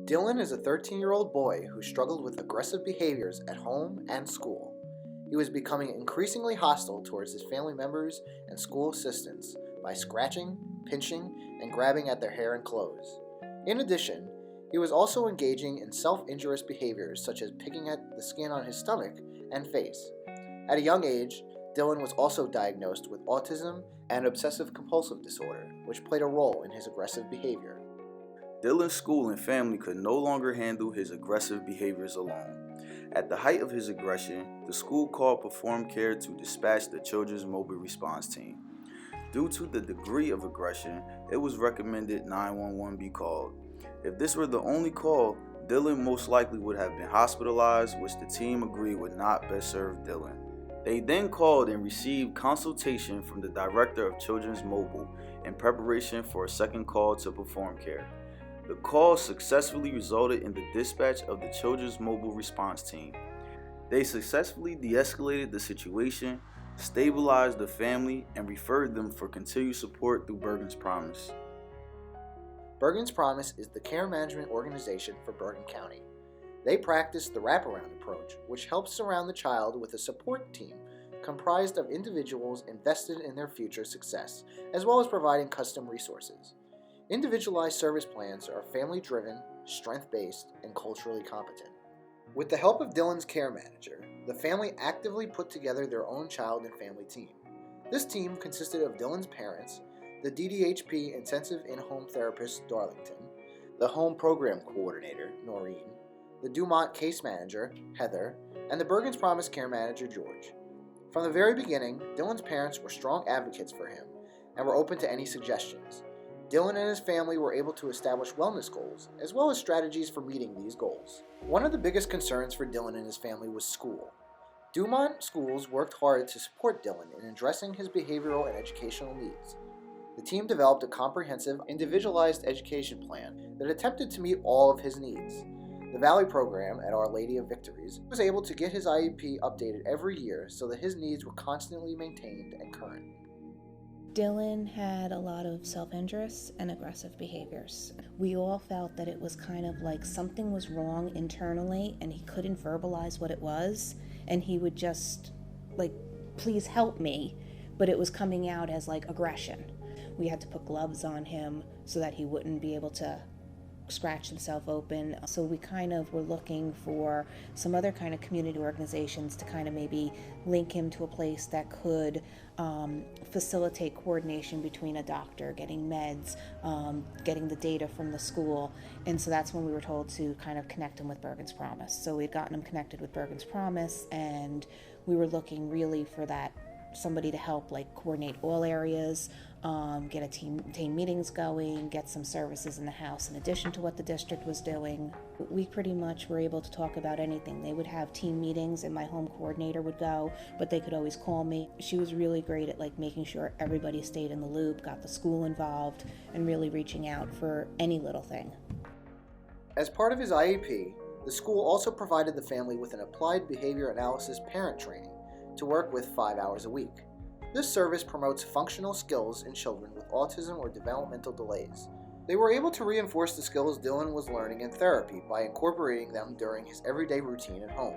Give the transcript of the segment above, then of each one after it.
Dylan is a 13-year-old boy who struggled with aggressive behaviors at home and school. He was becoming increasingly hostile towards his family members and school assistants by scratching, pinching, and grabbing at their hair and clothes. In addition, he was also engaging in self-injurious behaviors such as picking at the skin on his stomach and face. At a young age, Dylan was also diagnosed with autism and obsessive-compulsive disorder, which played a role in his aggressive behavior. Dylan's school and family could no longer handle his aggressive behaviors alone. At the height of his aggression, the school called PerformCARE to dispatch the Children's Mobile Response Team. Due to the degree of aggression, it was recommended 911 be called. If this were the only call, Dylan most likely would have been hospitalized, which the team agreed would not best serve Dylan. They then called and received consultation from the director of Children's Mobile in preparation for a second call to PerformCARE. The call successfully resulted in the dispatch of the Children's Mobile Response Team. They successfully de-escalated the situation, stabilized the family, and referred them for continued support through Bergen's Promise. Bergen's Promise is the care management organization for Bergen County. They practice the wraparound approach, which helps surround the child with a support team comprised of individuals invested in their future success, as well as providing custom resources. Individualized service plans are family-driven, strength-based, and culturally competent. With the help of Dylan's care manager, the family actively put together their own child and family team. This team consisted of Dylan's parents, the DDHP intensive in-home therapist, Darlington, the home program coordinator, Noreen, the Dumont case manager, Heather, and the Bergen's Promise care manager, George. From the very beginning, Dylan's parents were strong advocates for him and were open to any suggestions. Dylan and his family were able to establish wellness goals, as well as strategies for meeting these goals. One of the biggest concerns for Dylan and his family was school. Dumont schools worked hard to support Dylan in addressing his behavioral and educational needs. The team developed a comprehensive, individualized education plan that attempted to meet all of his needs. The Valley program at Our Lady of Victories was able to get his IEP updated every year so that his needs were constantly maintained and current. Dylan had a lot of self-injurious and aggressive behaviors. We all felt that it was kind of like something was wrong internally and he couldn't verbalize what it was, and he would just please help me, but it was coming out as aggression. We had to put gloves on him so that he wouldn't be able to scratch himself open. So we kind of were looking for some other kind of community organizations to kind of maybe link him to a place that could facilitate coordination between a doctor, getting meds, getting the data from the school. And so that's when we were told to kind of connect him with Bergen's Promise. So we'd gotten him connected with Bergen's Promise, and we were looking really for that somebody to help coordinate all areas, get a team meetings going, get some services in the house in addition to what the district was doing. We pretty much were able to talk about anything. They would have team meetings and my home coordinator would go, but they could always call me. She was really great at making sure everybody stayed in the loop, got the school involved, and really reaching out for any little thing. As part of his IEP, the school also provided the family with an applied behavior analysis parent training to work with 5 hours a week. This service promotes functional skills in children with autism or developmental delays. They were able to reinforce the skills Dylan was learning in therapy by incorporating them during his everyday routine at home.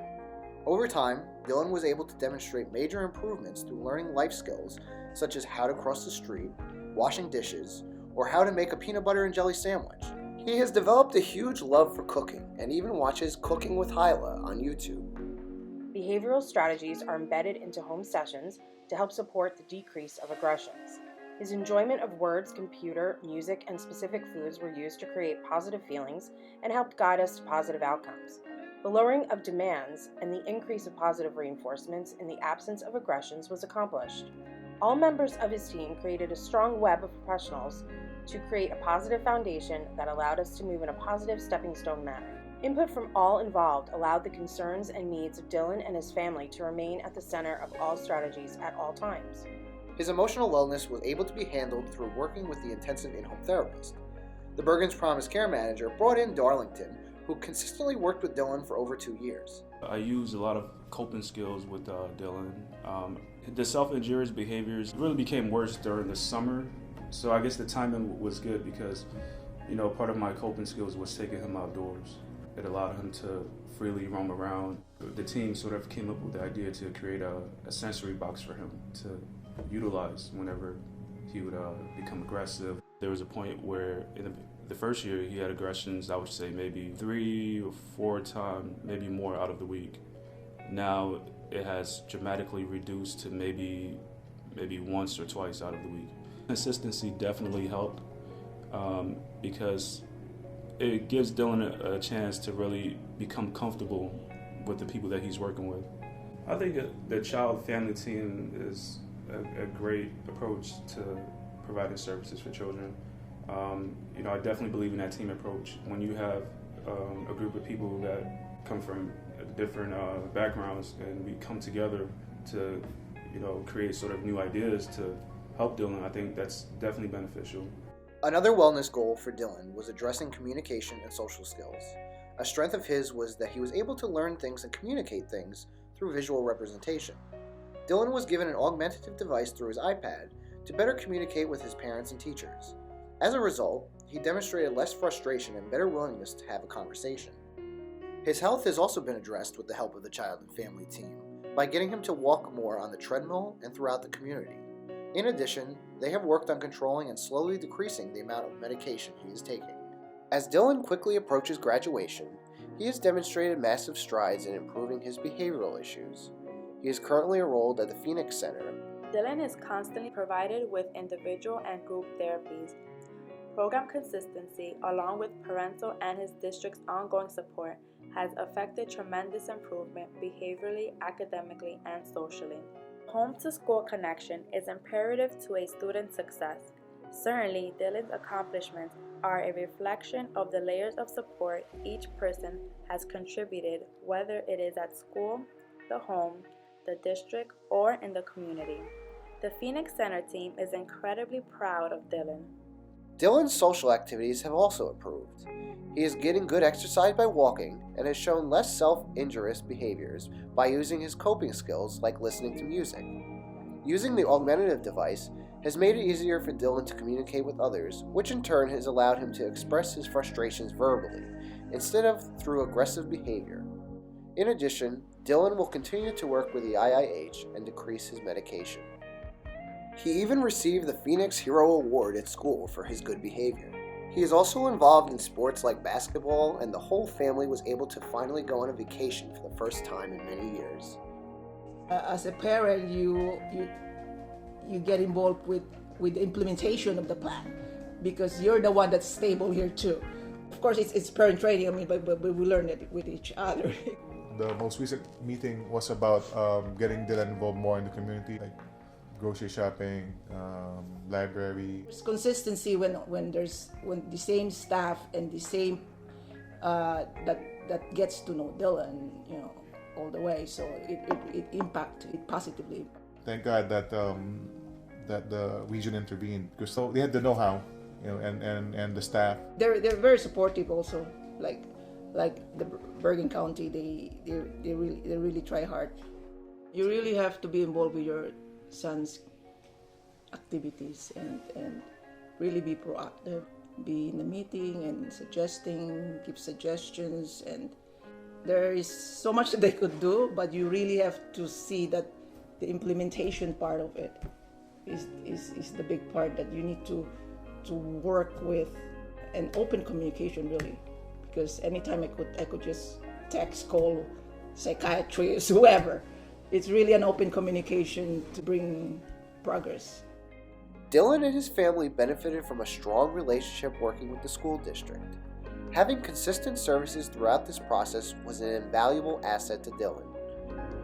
Over time, Dylan was able to demonstrate major improvements through learning life skills such as how to cross the street, washing dishes, or how to make a peanut butter and jelly sandwich. He has developed a huge love for cooking and even watches Cooking with Hyla on YouTube. Behavioral strategies are embedded into home sessions to help support the decrease of aggressions. His enjoyment of words, computer, music, and specific foods were used to create positive feelings and helped guide us to positive outcomes. The lowering of demands and the increase of positive reinforcements in the absence of aggressions was accomplished. All members of his team created a strong web of professionals to create a positive foundation that allowed us to move in a positive stepping stone manner. Input from all involved allowed the concerns and needs of Dylan and his family to remain at the center of all strategies at all times. His emotional wellness was able to be handled through working with the intensive in-home therapist. The Bergen's Promise care manager brought in Darlington, who consistently worked with Dylan for over 2 years. I used a lot of coping skills with Dylan. The self-injurious behaviors really became worse during the summer, so I guess the timing was good because Part of my coping skills was taking him outdoors. It allowed him to freely roam around. The team sort of came up with the idea to create a sensory box for him to utilize whenever he would become aggressive. There was a point where in the first year he had aggressions, I would say maybe 3 or 4 times, maybe more out of the week. Now it has dramatically reduced to maybe once or twice out of the week. Consistency definitely helped because it gives Dylan a chance to really become comfortable with the people that he's working with. I think the child family team is a great approach to providing services for children. I definitely believe in that team approach. When you have a group of people that come from different backgrounds and we come together to create sort of new ideas to help Dylan, I think that's definitely beneficial. Another wellness goal for Dylan was addressing communication and social skills. A strength of his was that he was able to learn things and communicate things through visual representation. Dylan was given an augmentative device through his iPad to better communicate with his parents and teachers. As a result, he demonstrated less frustration and better willingness to have a conversation. His health has also been addressed with the help of the child and family team by getting him to walk more on the treadmill and throughout the community. In addition, they have worked on controlling and slowly decreasing the amount of medication he is taking. As Dylan quickly approaches graduation, he has demonstrated massive strides in improving his behavioral issues. He is currently enrolled at the Phoenix Center. Dylan is constantly provided with individual and group therapies. Program consistency, along with parental and his district's ongoing support, has affected tremendous improvement behaviorally, academically, and socially. Home-to-school connection is imperative to a student's success. Certainly, Dylan's accomplishments are a reflection of the layers of support each person has contributed, whether it is at school, the home, the district, or in the community. The Phoenix Center team is incredibly proud of Dylan. Dylan's social activities have also improved. He is getting good exercise by walking and has shown less self-injurious behaviors by using his coping skills like listening to music. Using the augmentative device has made it easier for Dylan to communicate with others, which in turn has allowed him to express his frustrations verbally, instead of through aggressive behavior. In addition, Dylan will continue to work with the IIH and decrease his medication. He even received the Phoenix Hero Award at school for his good behavior. He is also involved in sports like basketball, and the whole family was able to finally go on a vacation for the first time in many years. As a parent, you get involved with the implementation of the plan because you're the one that's stable here too. Of course, it's parent training, but we learn it with each other. The most recent meeting was about getting Dylan involved more in the community, like grocery shopping, library. There's consistency when the same staff and the same that gets to know Dylan, all the way. So it impacted it positively. Thank God that the region intervened because they had the know-how, and the staff. They're very supportive also, like the Bergen County. They really try hard. You really have to be involved with your son's activities and really be proactive, be in the meeting and give suggestions, and there is so much that they could do, but you really have to see that the implementation part of it is the big part that you need to work with, an open communication really, because anytime I could just text, call psychiatrists, whoever. It's really an open communication to bring progress. Dylan and his family benefited from a strong relationship working with the school district. Having consistent services throughout this process was an invaluable asset to Dylan.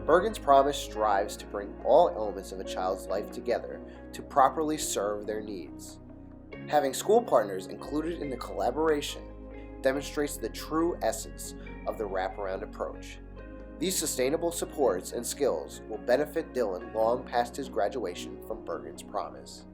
Bergen's Promise strives to bring all elements of a child's life together to properly serve their needs. Having school partners included in the collaboration demonstrates the true essence of the wraparound approach. These sustainable supports and skills will benefit Dylan long past his graduation from Bergen's Promise.